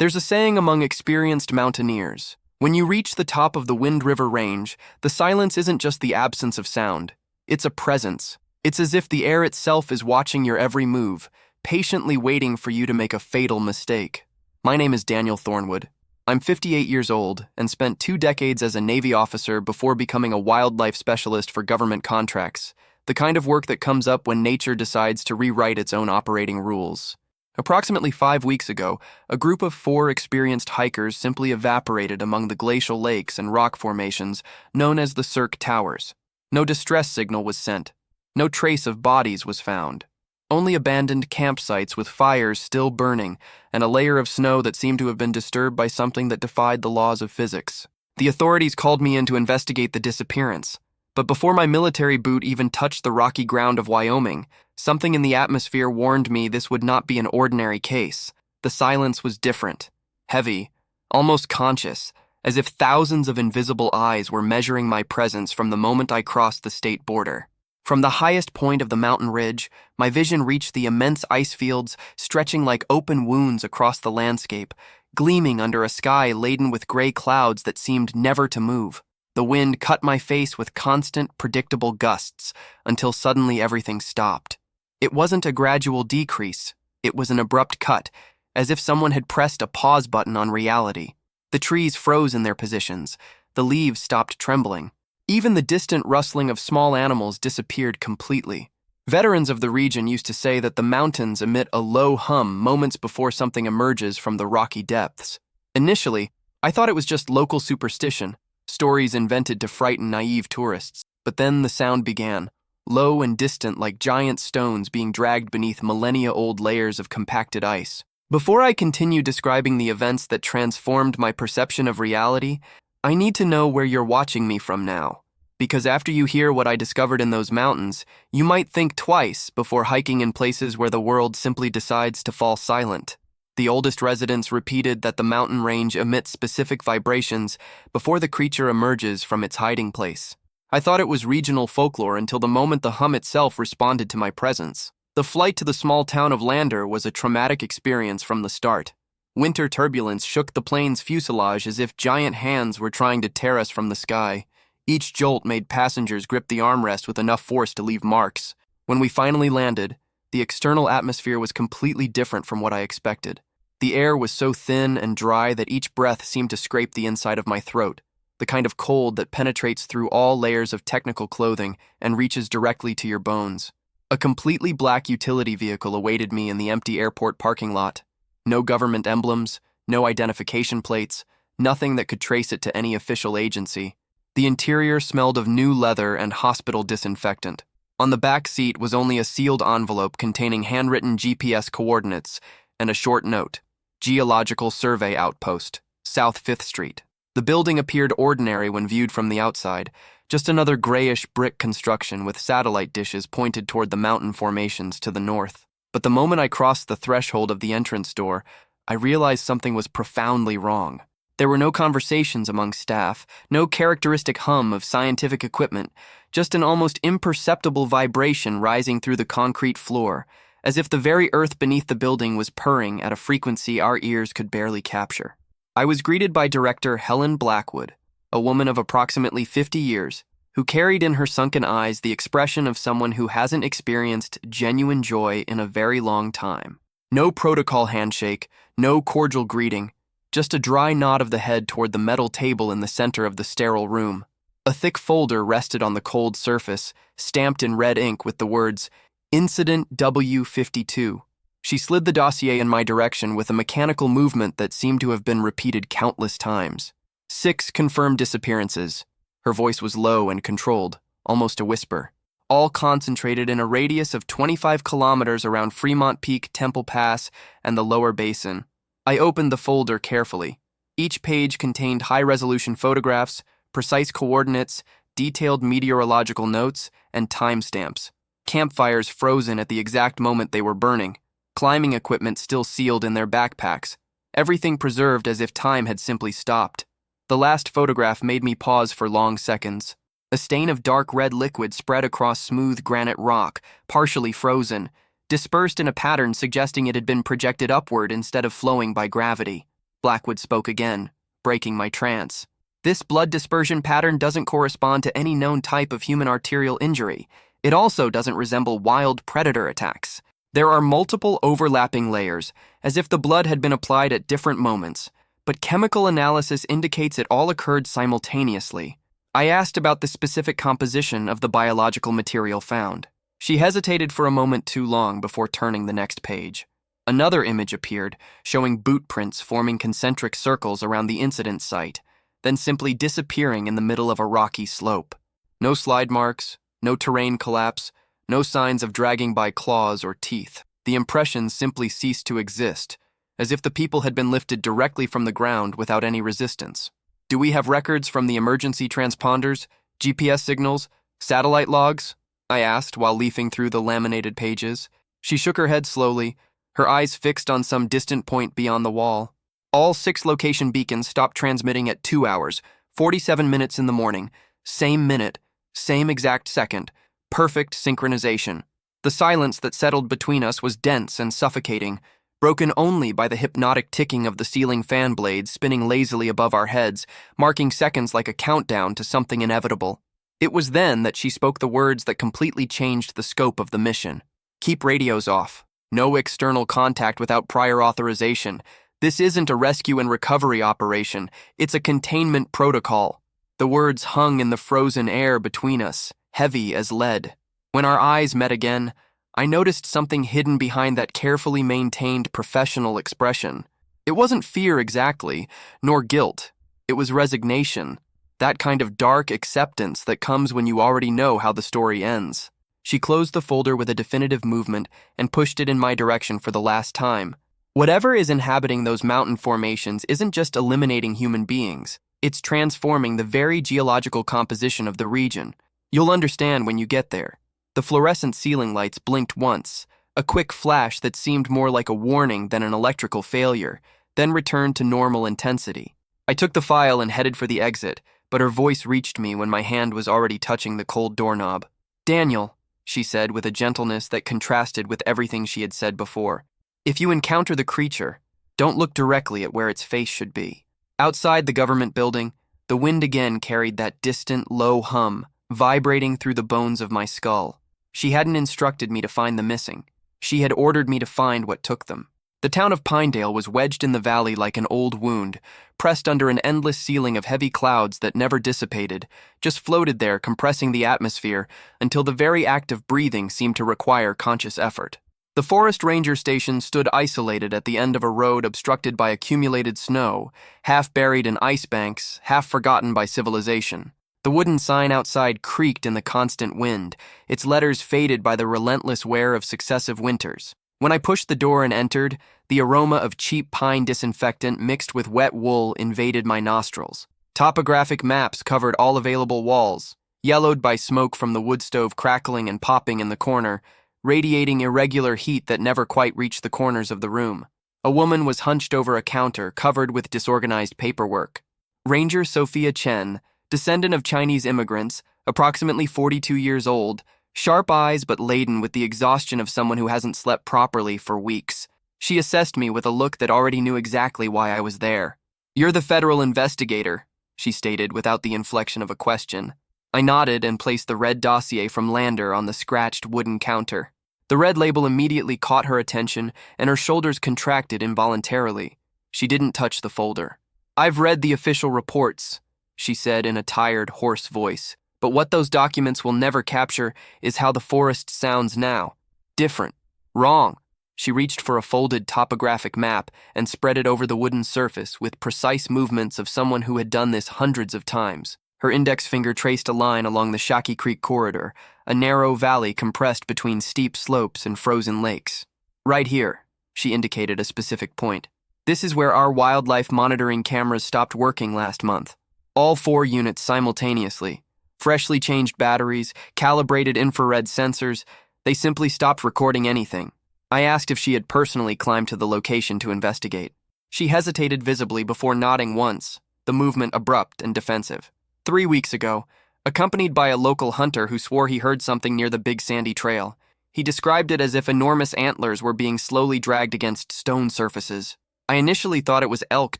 There's a saying among experienced mountaineers: when you reach the top of the Wind River Range, the silence isn't just the absence of sound. It's a presence. It's as if the air itself is watching your every move, patiently waiting for you to make a fatal mistake. My name is Daniel Thornwood. I'm 58 years old and spent 2 decades as a Navy officer before becoming a wildlife specialist for government contracts, the kind of work that comes up when nature decides to rewrite its own operating rules. Approximately 5 weeks ago, a group of 4 experienced hikers simply evaporated among the glacial lakes and rock formations known as the Cirque Towers. No distress signal was sent. No trace of bodies was found. Only abandoned campsites with fires still burning and a layer of snow that seemed to have been disturbed by something that defied the laws of physics. The authorities called me in to investigate the disappearance. But before my military boot even touched the rocky ground of Wyoming, something in the atmosphere warned me this would not be an ordinary case. The silence was different, heavy, almost conscious, as if thousands of invisible eyes were measuring my presence from the moment I crossed the state border. From the highest point of the mountain ridge, my vision reached the immense ice fields stretching like open wounds across the landscape, gleaming under a sky laden with gray clouds that seemed never to move. The wind cut my face with constant, predictable gusts until suddenly everything stopped. It wasn't a gradual decrease, it was an abrupt cut, as if someone had pressed a pause button on reality. The trees froze in their positions, the leaves stopped trembling. Even the distant rustling of small animals disappeared completely. Veterans of the region used to say that the mountains emit a low hum moments before something emerges from the rocky depths. Initially, I thought it was just local superstition, stories invented to frighten naive tourists. But then the sound began, low and distant like giant stones being dragged beneath millennia-old layers of compacted ice. Before I continue describing the events that transformed my perception of reality, I need to know where you're watching me from now, because after you hear what I discovered in those mountains, you might think twice before hiking in places where the world simply decides to fall silent. The oldest residents repeated that the mountain range emits specific vibrations before the creature emerges from its hiding place. I thought it was regional folklore until the moment the hum itself responded to my presence. The flight to the small town of Lander was a traumatic experience from the start. Winter turbulence shook the plane's fuselage as if giant hands were trying to tear us from the sky. Each jolt made passengers grip the armrest with enough force to leave marks. When we finally landed, the external atmosphere was completely different from what I expected. The air was so thin and dry that each breath seemed to scrape the inside of my throat, the kind of cold that penetrates through all layers of technical clothing and reaches directly to your bones. A completely black utility vehicle awaited me in the empty airport parking lot. No government emblems, no identification plates, nothing that could trace it to any official agency. The interior smelled of new leather and hospital disinfectant. On the back seat was only a sealed envelope containing handwritten GPS coordinates and a short note: Geological Survey Outpost, South 5th Street. The building appeared ordinary when viewed from the outside, just another grayish brick construction with satellite dishes pointed toward the mountain formations to the north. But the moment I crossed the threshold of the entrance door, I realized something was profoundly wrong. There were no conversations among staff, no characteristic hum of scientific equipment, just an almost imperceptible vibration rising through the concrete floor, as if the very earth beneath the building was purring at a frequency our ears could barely capture. I was greeted by Director Helen Blackwood, a woman of approximately 50 years, who carried in her sunken eyes the expression of someone who hasn't experienced genuine joy in a very long time. No protocol handshake, no cordial greeting, just a dry nod of the head toward the metal table in the center of the sterile room. A thick folder rested on the cold surface, stamped in red ink with the words, Incident W52. She slid the dossier in my direction with a mechanical movement that seemed to have been repeated countless times. 6 confirmed disappearances. Her voice was low and controlled, almost a whisper, all concentrated in a radius of 25 kilometers around Fremont Peak, Temple Pass, and the lower basin. I opened the folder carefully. Each page contained high-resolution photographs, precise coordinates, detailed meteorological notes, and timestamps. Campfires frozen at the exact moment they were burning. Climbing equipment still sealed in their backpacks. Everything preserved as if time had simply stopped. The last photograph made me pause for long seconds. A stain of dark red liquid spread across smooth granite rock, partially frozen, dispersed in a pattern suggesting it had been projected upward instead of flowing by gravity. Blackwood spoke again, breaking my trance. This blood dispersion pattern doesn't correspond to any known type of human arterial injury. It also doesn't resemble wild predator attacks. There are multiple overlapping layers, as if the blood had been applied at different moments, but chemical analysis indicates it all occurred simultaneously. I asked about the specific composition of the biological material found. She hesitated for a moment too long before turning the next page. Another image appeared, showing boot prints forming concentric circles around the incident site, then simply disappearing in the middle of a rocky slope. No slide marks, no terrain collapse, no signs of dragging by claws or teeth. The impression simply ceased to exist, as if the people had been lifted directly from the ground without any resistance. Do we have records from the emergency transponders, GPS signals, satellite logs? I asked while leafing through the laminated pages. She shook her head slowly, her eyes fixed on some distant point beyond the wall. All 6 location beacons stopped transmitting at 2 hours, 47 minutes in the morning. Same minute, same exact second. Perfect synchronization. The silence that settled between us was dense and suffocating, broken only by the hypnotic ticking of the ceiling fan blades spinning lazily above our heads, marking seconds like a countdown to something inevitable. It was then that she spoke the words that completely changed the scope of the mission. Keep radios off. No external contact without prior authorization. This isn't a rescue and recovery operation. It's a containment protocol. The words hung in the frozen air between us, heavy as lead. When our eyes met again, I noticed something hidden behind that carefully maintained professional expression. It wasn't fear exactly, nor guilt. It was resignation, that kind of dark acceptance that comes when you already know how the story ends. She closed the folder with a definitive movement and pushed it in my direction for the last time. Whatever is inhabiting those mountain formations isn't just eliminating human beings. It's transforming the very geological composition of the region. You'll understand when you get there. The fluorescent ceiling lights blinked once, a quick flash that seemed more like a warning than an electrical failure, then returned to normal intensity. I took the file and headed for the exit, but her voice reached me when my hand was already touching the cold doorknob. "Daniel," she said with a gentleness that contrasted with everything she had said before, "if you encounter the creature, don't look directly at where its face should be." Outside the government building, the wind again carried that distant, low hum, vibrating through the bones of my skull. She hadn't instructed me to find the missing. She had ordered me to find what took them. The town of Pinedale was wedged in the valley like an old wound, pressed under an endless ceiling of heavy clouds that never dissipated, just floated there compressing the atmosphere until the very act of breathing seemed to require conscious effort. The forest ranger station stood isolated at the end of a road obstructed by accumulated snow, half buried in ice banks, half forgotten by civilization. The wooden sign outside creaked in the constant wind, its letters faded by the relentless wear of successive winters. When I pushed the door and entered, the aroma of cheap pine disinfectant mixed with wet wool invaded my nostrils. Topographic maps covered all available walls, yellowed by smoke from the wood stove crackling and popping in the corner, radiating irregular heat that never quite reached the corners of the room. A woman was hunched over a counter covered with disorganized paperwork. Ranger Sophia Chen, descendant of Chinese immigrants, approximately 42 years old, sharp eyes but laden with the exhaustion of someone who hasn't slept properly for weeks. She assessed me with a look that already knew exactly why I was there. "You're the federal investigator," she stated without the inflection of a question. I nodded and placed the red dossier from Lander on the scratched wooden counter. The red label immediately caught her attention, and her shoulders contracted involuntarily. She didn't touch the folder. "I've read the official reports," she said in a tired, hoarse voice. "But what those documents will never capture is how the forest sounds now. Different. Wrong." She reached for a folded topographic map and spread it over the wooden surface with precise movements of someone who had done this hundreds of times. Her index finger traced a line along the Chucky Creek corridor, a narrow valley compressed between steep slopes and frozen lakes. "Right here," she indicated a specific point. "This is where our wildlife monitoring cameras stopped working last month. All 4 units simultaneously. Freshly changed batteries, calibrated infrared sensors. They simply stopped recording anything." I asked if she had personally climbed to the location to investigate. She hesitated visibly before nodding once, the movement abrupt and defensive. 3 weeks ago, accompanied by a local hunter who swore he heard something near the Big Sandy Trail. He described it as if enormous antlers were being slowly dragged against stone surfaces. I initially thought it was elk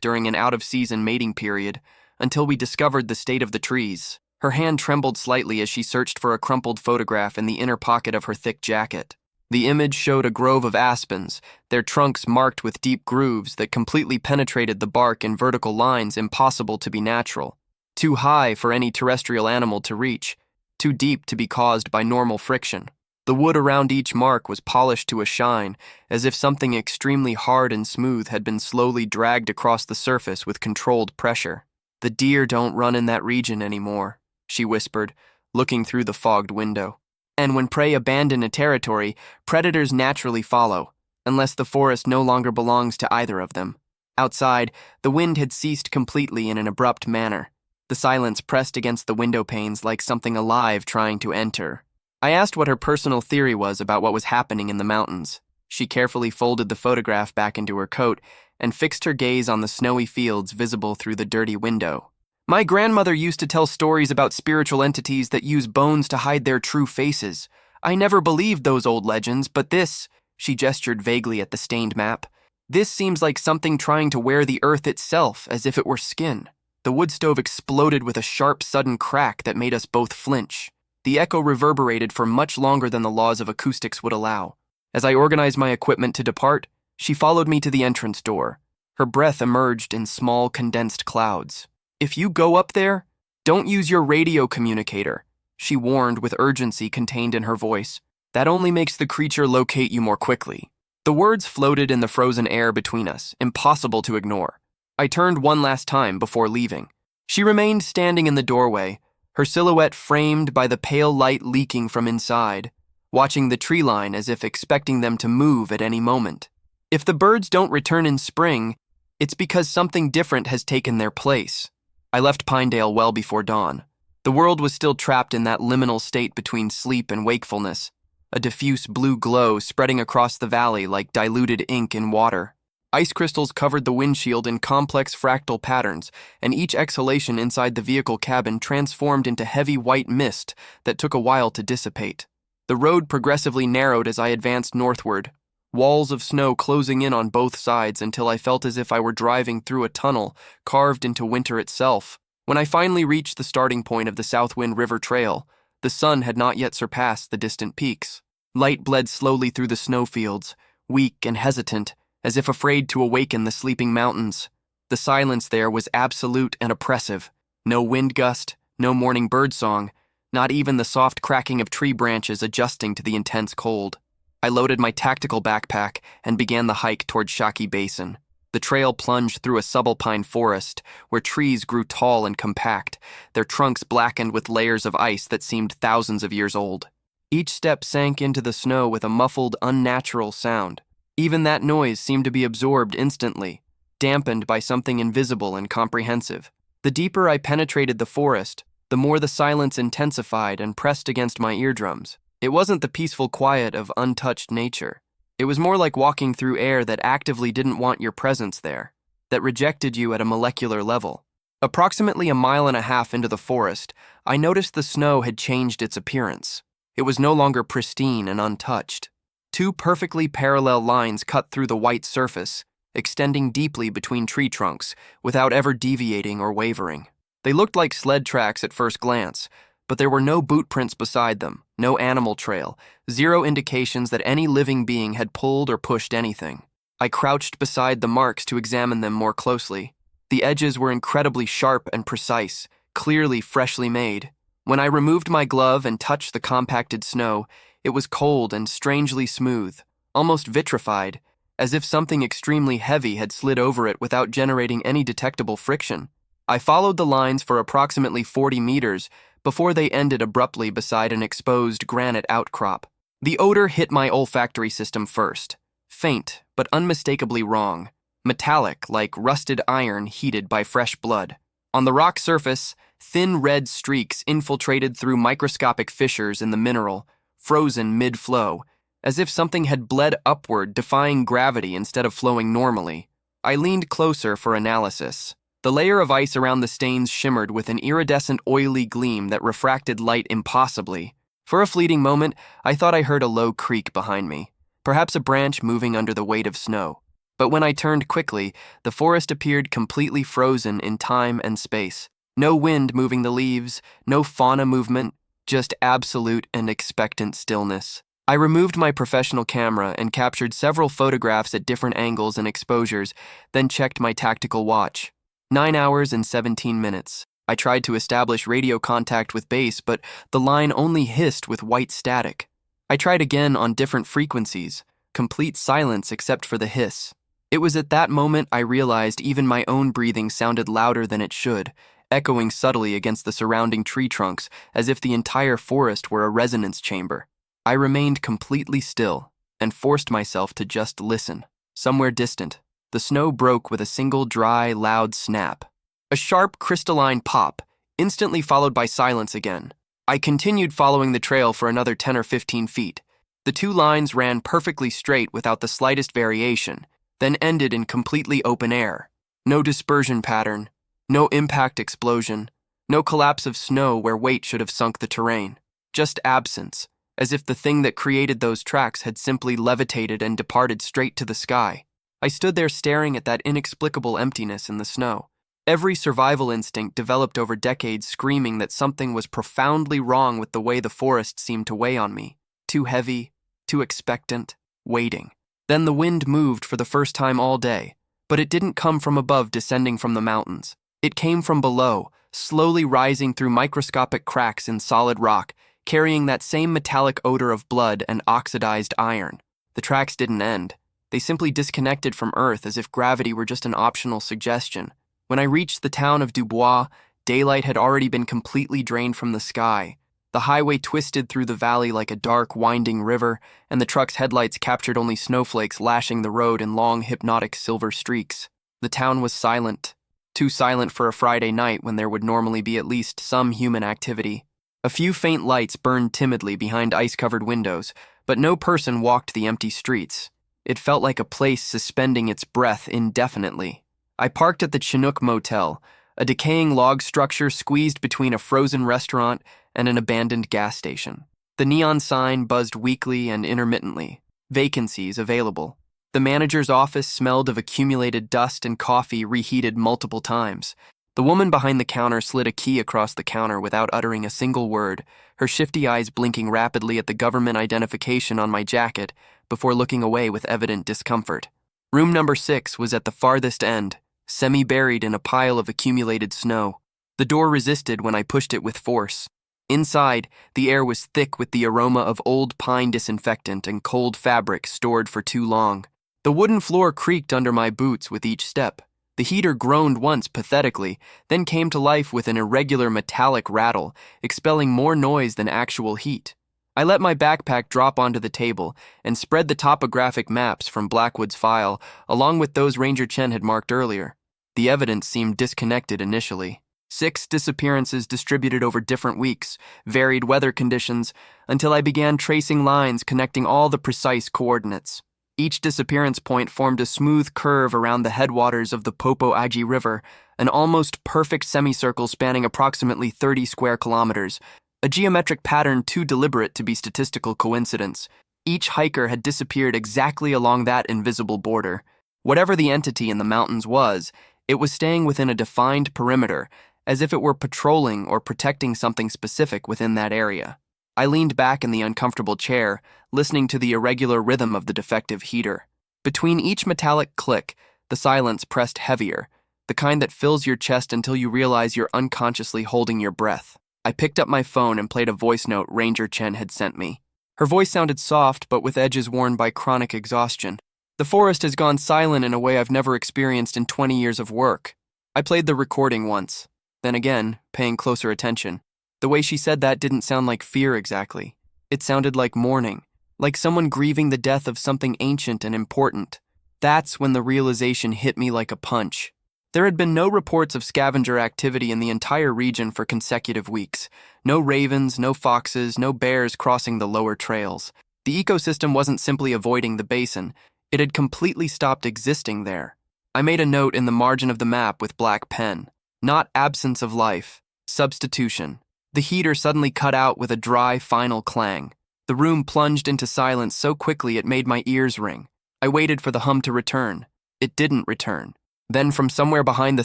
during an out-of-season mating period, until we discovered the state of the trees. Her hand trembled slightly as she searched for a crumpled photograph in the inner pocket of her thick jacket. The image showed a grove of aspens, their trunks marked with deep grooves that completely penetrated the bark in vertical lines impossible to be natural. Too high for any terrestrial animal to reach, too deep to be caused by normal friction. The wood around each mark was polished to a shine, as if something extremely hard and smooth had been slowly dragged across the surface with controlled pressure. "The deer don't run in that region anymore," she whispered, looking through the fogged window. "And when prey abandon a territory, predators naturally follow, unless the forest no longer belongs to either of them." Outside, the wind had ceased completely in an abrupt manner. The silence pressed against the window panes like something alive trying to enter. I asked what her personal theory was about what was happening in the mountains. She carefully folded the photograph back into her coat and fixed her gaze on the snowy fields visible through the dirty window. "My grandmother used to tell stories about spiritual entities that use bones to hide their true faces. I never believed those old legends, but this," she gestured vaguely at the stained map, "this seems like something trying to wear the earth itself as if it were skin." The wood stove exploded with a sharp, sudden crack that made us both flinch. The echo reverberated for much longer than the laws of acoustics would allow. As I organized my equipment to depart, she followed me to the entrance door. Her breath emerged in small, condensed clouds. "If you go up there, don't use your radio communicator," she warned with urgency contained in her voice. "That only makes the creature locate you more quickly." The words floated in the frozen air between us, impossible to ignore. I turned one last time before leaving. She remained standing in the doorway, her silhouette framed by the pale light leaking from inside, watching the tree line as if expecting them to move at any moment. If the birds don't return in spring, it's because something different has taken their place. I left Pinedale well before dawn. The world was still trapped in that liminal state between sleep and wakefulness, a diffuse blue glow spreading across the valley like diluted ink in water. Ice crystals covered the windshield in complex fractal patterns, and each exhalation inside the vehicle cabin transformed into heavy white mist that took a while to dissipate. The road progressively narrowed as I advanced northward, walls of snow closing in on both sides until I felt as if I were driving through a tunnel carved into winter itself. When I finally reached the starting point of the Southwind River Trail, the sun had not yet surpassed the distant peaks. Light bled slowly through the snowfields, weak and hesitant, as if afraid to awaken the sleeping mountains. The silence there was absolute and oppressive. No wind gust, no morning birdsong, not even the soft cracking of tree branches adjusting to the intense cold. I loaded my tactical backpack and began the hike toward Chucky Basin. The trail plunged through a subalpine forest where trees grew tall and compact, their trunks blackened with layers of ice that seemed thousands of years old. Each step sank into the snow with a muffled, unnatural sound. Even that noise seemed to be absorbed instantly, dampened by something invisible and comprehensive. The deeper I penetrated the forest, the more the silence intensified and pressed against my eardrums. It wasn't the peaceful quiet of untouched nature. It was more like walking through air that actively didn't want your presence there, that rejected you at a molecular level. Approximately a mile and a half into the forest, I noticed the snow had changed its appearance. It was no longer pristine and untouched. Two perfectly parallel lines cut through the white surface, extending deeply between tree trunks without ever deviating or wavering. They looked like sled tracks at first glance, but there were no boot prints beside them, no animal trail, zero indications that any living being had pulled or pushed anything. I crouched beside the marks to examine them more closely. The edges were incredibly sharp and precise, clearly freshly made. When I removed my glove and touched the compacted snow, it was cold and strangely smooth, almost vitrified, as if something extremely heavy had slid over it without generating any detectable friction. I followed the lines for approximately 40 meters before they ended abruptly beside an exposed granite outcrop. The odor hit my olfactory system first, faint but unmistakably wrong, metallic like rusted iron heated by fresh blood. On the rock surface, thin red streaks infiltrated through microscopic fissures in the mineral, frozen mid-flow, as if something had bled upward, defying gravity instead of flowing normally. I leaned closer for analysis. The layer of ice around the stains shimmered with an iridescent oily gleam that refracted light impossibly. For a fleeting moment, I thought I heard a low creak behind me, perhaps a branch moving under the weight of snow. But when I turned quickly, the forest appeared completely frozen in time and space. No wind moving the leaves, no fauna movement, just absolute and expectant stillness. I removed my professional camera and captured several photographs at different angles and exposures, then checked my tactical watch. 9 hours and 17 minutes. I tried to establish radio contact with base, but the line only hissed with white static. I tried again on different frequencies, complete silence except for the hiss. It was at that moment I realized even my own breathing sounded louder than it should, echoing subtly against the surrounding tree trunks as if the entire forest were a resonance chamber. I remained completely still and forced myself to just listen. Somewhere distant, the snow broke with a single dry, loud snap. A sharp, crystalline pop, instantly followed by silence again. I continued following the trail for another 10 or 15 feet. The two lines ran perfectly straight without the slightest variation, then ended in completely open air. No dispersion pattern, no impact explosion, no collapse of snow where weight should have sunk the terrain. Just absence, as if the thing that created those tracks had simply levitated and departed straight to the sky. I stood there staring at that inexplicable emptiness in the snow. Every survival instinct developed over decades screaming that something was profoundly wrong with the way the forest seemed to weigh on me. Too heavy, too expectant, waiting. Then the wind moved for the first time all day, but it didn't come from above descending from the mountains. It came from below, slowly rising through microscopic cracks in solid rock, carrying that same metallic odor of blood and oxidized iron. The tracks didn't end. They simply disconnected from Earth as if gravity were just an optional suggestion. When I reached the town of Dubois, daylight had already been completely drained from the sky. The highway twisted through the valley like a dark, winding river, and the truck's headlights captured only snowflakes lashing the road in long, hypnotic silver streaks. The town was silent. Too silent for a Friday night when there would normally be at least some human activity. A few faint lights burned timidly behind ice-covered windows, but no person walked the empty streets. It felt like a place suspending its breath indefinitely. I parked at the Chinook Motel, a decaying log structure squeezed between a frozen restaurant and an abandoned gas station. The neon sign buzzed weakly and intermittently. Vacancies available. The manager's office smelled of accumulated dust and coffee reheated multiple times. The woman behind the counter slid a key across the counter without uttering a single word, her shifty eyes blinking rapidly at the government identification on my jacket before looking away with evident discomfort. Room number 6 was at the farthest end, semi-buried in a pile of accumulated snow. The door resisted when I pushed it with force. Inside, the air was thick with the aroma of old pine disinfectant and cold fabric stored for too long. The wooden floor creaked under my boots with each step. The heater groaned once pathetically, then came to life with an irregular metallic rattle, expelling more noise than actual heat. I let my backpack drop onto the table and spread the topographic maps from Blackwood's file, along with those Ranger Chen had marked earlier. The evidence seemed disconnected initially. 6 disappearances distributed over different weeks, varied weather conditions, until I began tracing lines connecting all the precise coordinates. Each disappearance point formed a smooth curve around the headwaters of the Popo Agie River, an almost perfect semicircle spanning approximately 30 square kilometers, a geometric pattern too deliberate to be statistical coincidence. Each hiker had disappeared exactly along that invisible border. Whatever the entity in the mountains was, it was staying within a defined perimeter, as if it were patrolling or protecting something specific within that area. I leaned back in the uncomfortable chair, listening to the irregular rhythm of the defective heater. Between each metallic click, the silence pressed heavier, the kind that fills your chest until you realize you're unconsciously holding your breath. I picked up my phone and played a voice note Ranger Chen had sent me. Her voice sounded soft, but with edges worn by chronic exhaustion. The forest has gone silent in a way I've never experienced in 20 years of work. I played the recording once. Then again, paying closer attention. The way she said that didn't sound like fear exactly. It sounded like mourning, like someone grieving the death of something ancient and important. That's when the realization hit me like a punch. There had been no reports of scavenger activity in the entire region for consecutive weeks. No ravens, no foxes, no bears crossing the lower trails. The ecosystem wasn't simply avoiding the basin. It had completely stopped existing there. I made a note in the margin of the map with black pen. Not absence of life, substitution. The heater suddenly cut out with a dry, final clang. The room plunged into silence so quickly it made my ears ring. I waited for the hum to return. It didn't return. Then from somewhere behind the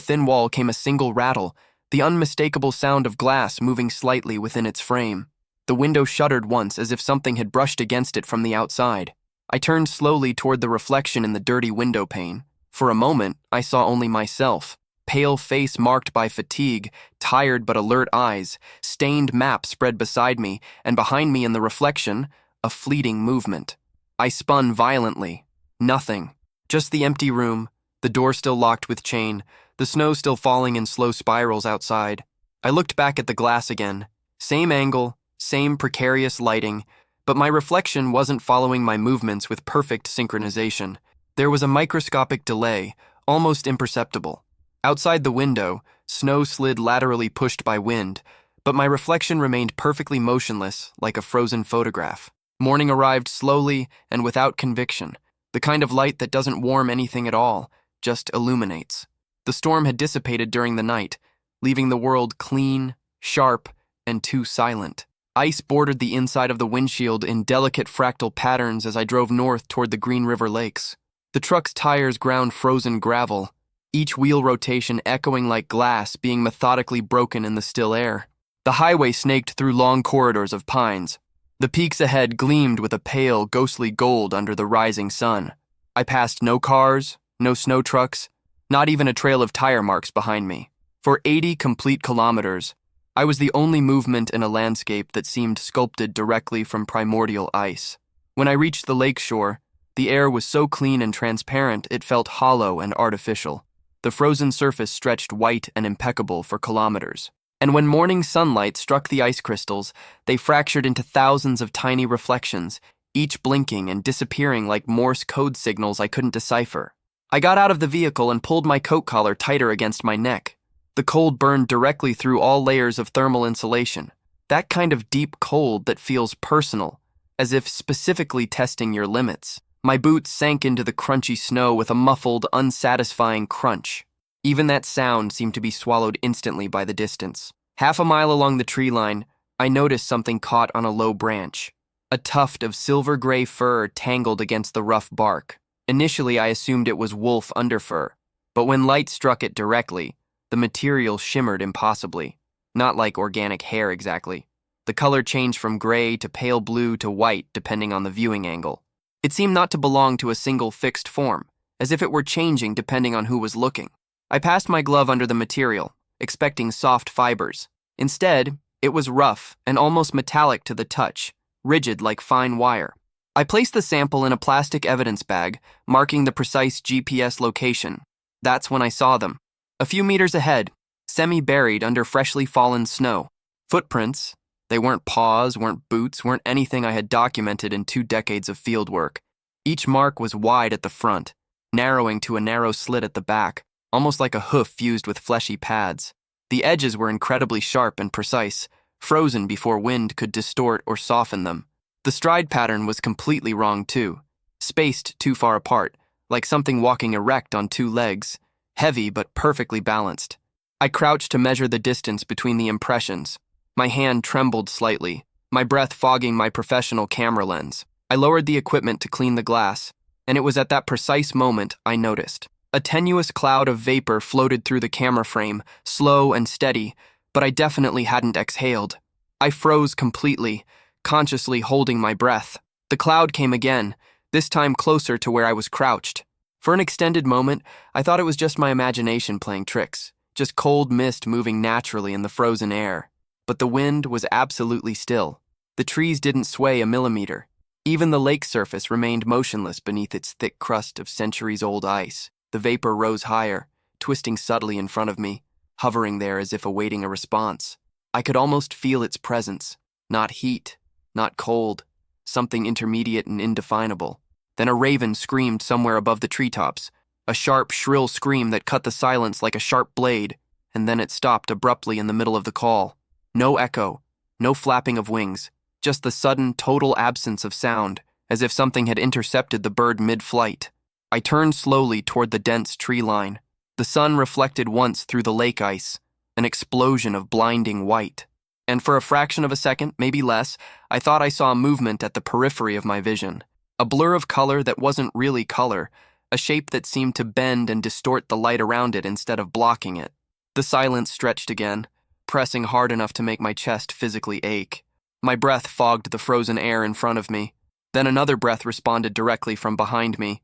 thin wall came a single rattle, the unmistakable sound of glass moving slightly within its frame. The window shuddered once as if something had brushed against it from the outside. I turned slowly toward the reflection in the dirty window pane. For a moment, I saw only myself. Pale face marked by fatigue, tired but alert eyes, stained map spread beside me, and behind me in the reflection, a fleeting movement. I spun violently. Nothing. Just the empty room, the door still locked with chain, the snow still falling in slow spirals outside. I looked back at the glass again. Same angle, same precarious lighting, but my reflection wasn't following my movements with perfect synchronization. There was a microscopic delay, almost imperceptible. Outside the window, snow slid laterally pushed by wind, but my reflection remained perfectly motionless, like a frozen photograph. Morning arrived slowly and without conviction, the kind of light that doesn't warm anything at all, just illuminates. The storm had dissipated during the night, leaving the world clean, sharp, and too silent. Ice bordered the inside of the windshield in delicate fractal patterns as I drove north toward the Green River Lakes. The truck's tires ground frozen gravel, each wheel rotation echoing like glass being methodically broken in the still air. The highway snaked through long corridors of pines. The peaks ahead gleamed with a pale, ghostly gold under the rising sun. I passed no cars, no snow trucks, not even a trail of tire marks behind me. For 80 complete kilometers, I was the only movement in a landscape that seemed sculpted directly from primordial ice. When I reached the lake shore, the air was so clean and transparent it felt hollow and artificial. The frozen surface stretched white and impeccable for kilometers. And when morning sunlight struck the ice crystals, they fractured into thousands of tiny reflections, each blinking and disappearing like Morse code signals I couldn't decipher. I got out of the vehicle and pulled my coat collar tighter against my neck. The cold burned directly through all layers of thermal insulation. That kind of deep cold that feels personal, as if specifically testing your limits. My boots sank into the crunchy snow with a muffled, unsatisfying crunch. Even that sound seemed to be swallowed instantly by the distance. Half a mile along the tree line, I noticed something caught on a low branch. A tuft of silver-gray fur tangled against the rough bark. Initially, I assumed it was wolf underfur, but when light struck it directly, the material shimmered impossibly. Not like organic hair exactly. The color changed from gray to pale blue to white depending on the viewing angle. It seemed not to belong to a single fixed form, as if it were changing depending on who was looking. I passed my glove under the material, expecting soft fibers. Instead, it was rough and almost metallic to the touch, rigid like fine wire. I placed the sample in a plastic evidence bag, marking the precise GPS location. That's when I saw them. A few meters ahead, semi-buried under freshly fallen snow. Footprints. They weren't paws, weren't boots, weren't anything I had documented in 2 decades of field work. Each mark was wide at the front, narrowing to a narrow slit at the back, almost like a hoof fused with fleshy pads. The edges were incredibly sharp and precise, frozen before wind could distort or soften them. The stride pattern was completely wrong too, spaced too far apart, like something walking erect on 2 legs, heavy but perfectly balanced. I crouched to measure the distance between the impressions. My hand trembled slightly, my breath fogging my professional camera lens. I lowered the equipment to clean the glass, and it was at that precise moment I noticed. A tenuous cloud of vapor floated through the camera frame, slow and steady, but I definitely hadn't exhaled. I froze completely, consciously holding my breath. The cloud came again, this time closer to where I was crouched. For an extended moment, I thought it was just my imagination playing tricks, just cold mist moving naturally in the frozen air. But the wind was absolutely still. The trees didn't sway a millimeter. Even the lake surface remained motionless beneath its thick crust of centuries-old ice. The vapor rose higher, twisting subtly in front of me, hovering there as if awaiting a response. I could almost feel its presence. Not heat, not cold, something intermediate and indefinable. Then a raven screamed somewhere above the treetops, a sharp, shrill scream that cut the silence like a sharp blade, and then it stopped abruptly in the middle of the call. No echo, no flapping of wings, just the sudden, total absence of sound, as if something had intercepted the bird mid-flight. I turned slowly toward the dense tree line. The sun reflected once through the lake ice, an explosion of blinding white. And for a fraction of a second, maybe less, I thought I saw a movement at the periphery of my vision. A blur of color that wasn't really color, a shape that seemed to bend and distort the light around it instead of blocking it. The silence stretched again, pressing hard enough to make my chest physically ache. My breath fogged the frozen air in front of me. Then another breath responded directly from behind me,